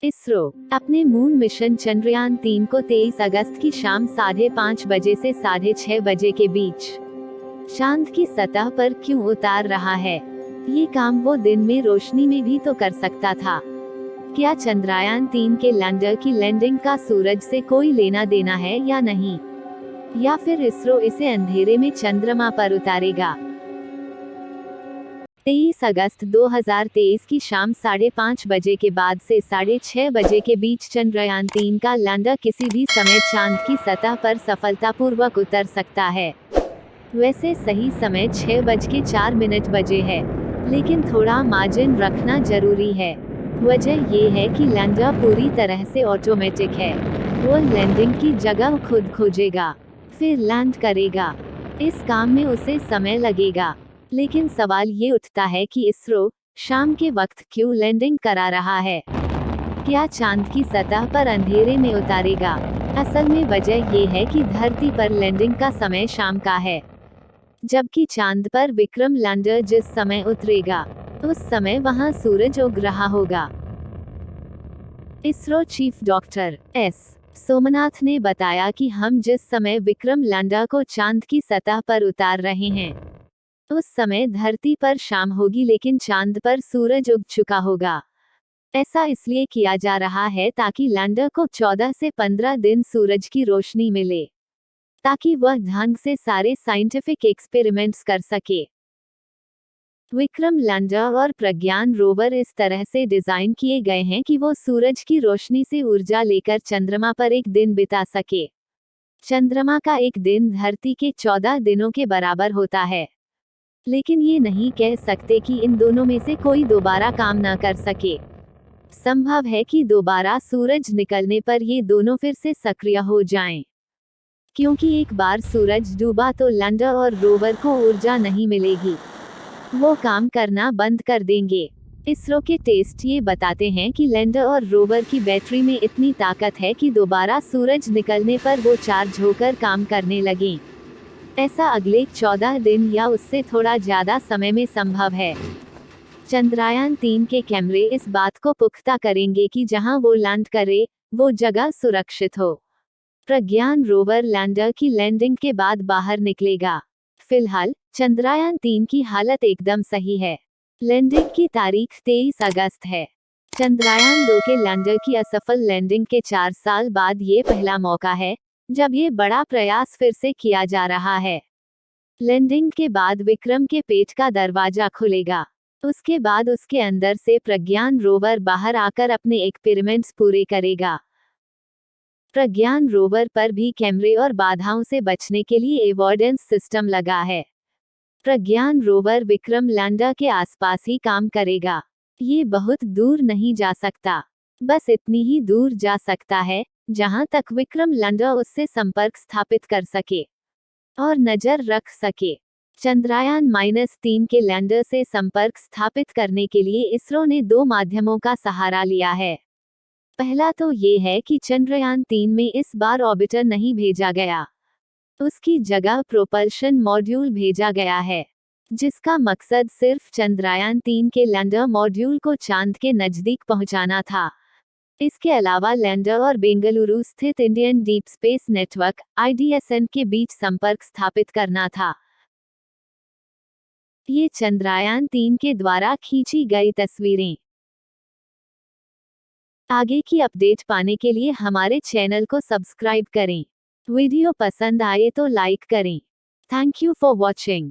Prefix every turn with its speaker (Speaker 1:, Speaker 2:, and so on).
Speaker 1: इसरो अपने moon mission Chandrayaan-3 को 23 अगस्त की शाम 5:30 बजे से 6:30 बजे के बीच चांद की सतह पर क्यों उतार रहा है? ये काम वो दिन में रोशनी में भी तो कर सकता था। क्या चंद्रयान-3 के लैंडर की लैंडिंग का सूरज से कोई लेना देना है या नहीं? या फिर इसरो इसे अंधेरे में चंद्रमा पर उतारेगा? 23 अगस्त 2023 की शाम 5:30 बजे के बाद से 6:30 बजे के बीच चंद्रयान-3 का लैंडर किसी भी समय चांद की सतह पर सफलतापूर्वक उतर सकता है। वैसे सही समय 6:04 बजे है, लेकिन थोड़ा मार्जिन रखना जरूरी है। वजह ये है कि लैंडर पूरी तरह से ऑटोमेटिक है। वो लैंडिंग की जगह खुद खोजेगा, फिर लैंड करेगा। इस काम में उसे समय लगेगा, लेकिन सवाल ये उठता है कि इसरो शाम के वक्त क्यों लैंडिंग करा रहा है? क्या चांद की सतह पर अंधेरे में उतारेगा? असल में वजह ये है कि धरती पर लैंडिंग का समय शाम का है, जबकि चांद पर विक्रम लैंडर जिस समय उतरेगा, उस समय वहां सूरज उग रहा होगा। ISRO chief doctor S Somnath ने बताया कि हम जिस समय विक्रम लैंडर को चांद की सतह पर उतार रहे हैं, उस समय धरती पर शाम होगी, लेकिन चांद पर सूरज उग चुका होगा। ऐसा इसलिए किया जा रहा है ताकि लैंडर को 14 से 15 दिन सूरज की रोशनी मिले, ताकि वह ढंग से सारे साइंटिफिक एक्सपेरिमेंट्स कर सके। विक्रम लैंडर और प्रज्ञान रोवर इस तरह से डिजाइन किए गए हैं कि वो सूरज की रोशनी से ऊर्जा लेकर चंद्रमा पर एक दिन बिता सके। चंद्रमा का एक दिन धरती के 14 दिनों के बराबर होता है, लेकिन ये नहीं कह सकते कि इन दोनों में से कोई दोबारा काम न कर सके। संभव है कि दोबारा सूरज निकलने पर ये दोनों फिर से सक्रिय हो जाएं, क्योंकि एक बार सूरज डूबा तो लैंडर और रोवर को ऊर्जा नहीं मिलेगी, वो काम करना बंद कर देंगे। इसरो के टेस्ट ये बताते हैं कि लैंडर और रोवर की बैटरी में इतनी ताकत है कि दोबारा सूरज निकलने पर वो चार्ज होकर काम करने लगें। ऐसा अगले 14 दिन या उससे थोड़ा ज्यादा समय में संभव है। चंद्रयान-3 के कैमरे इस बात को पुख्ता करेंगे कि जहां वो लैंड करे, वो जगह सुरक्षित हो। प्रज्ञान रोवर लैंडर की लैंडिंग के बाद बाहर निकलेगा। फिलहाल चंद्रयान-3 की हालत एकदम सही है। लैंडिंग की तारीख 23 अगस्त है। चंद्रयान-2 के लैंडर की असफल लैंडिंग के 4 साल बाद ये पहला मौका है जब ये बड़ा प्रयास फिर से किया जा रहा है। लैंडिंग के बाद विक्रम के पेट का दरवाजा खुलेगा। उसके बाद उसके अंदर से प्रज्ञान रोवर बाहर आकर अपने एक्सपेरिमेंट्स पूरे करेगा। प्रज्ञान रोवर पर भी कैमरे और बाधाओं से बचने के लिए एवॉर्डेंस सिस्टम लगा है। प्रज्ञान रोवर विक्रम लैंडर के आसपास ही काम करेगा। ये बहुत दूर नहीं जा सकता, बस इतनी ही दूर जा सकता है जहां तक विक्रम लैंडर उससे संपर्क स्थापित कर सके और नजर रख सके। चंद्रयान-3 के लैंडर से संपर्क स्थापित करने के लिए इसरो ने 2 माध्यमों का सहारा लिया है। पहला तो ये है कि चंद्रयान-3 में इस बार ऑर्बिटर नहीं भेजा गया, उसकी जगह प्रोपल्शन मॉड्यूल भेजा गया है, जिसका मकसद सिर्फ चंद्रयान-3 के लैंडर मॉड्यूल को चांद के नजदीक पहुंचाना था। इसके अलावा लैंडर और बेंगलुरु स्थित Indian deep space network (IDSN) के बीच संपर्क स्थापित करना था। ये चंद्रयान-3 के द्वारा खींची गई तस्वीरें। आगे की अपडेट पाने के लिए हमारे चैनल को सब्सक्राइब करें। वीडियो पसंद आए तो लाइक करें। Thank you for watching.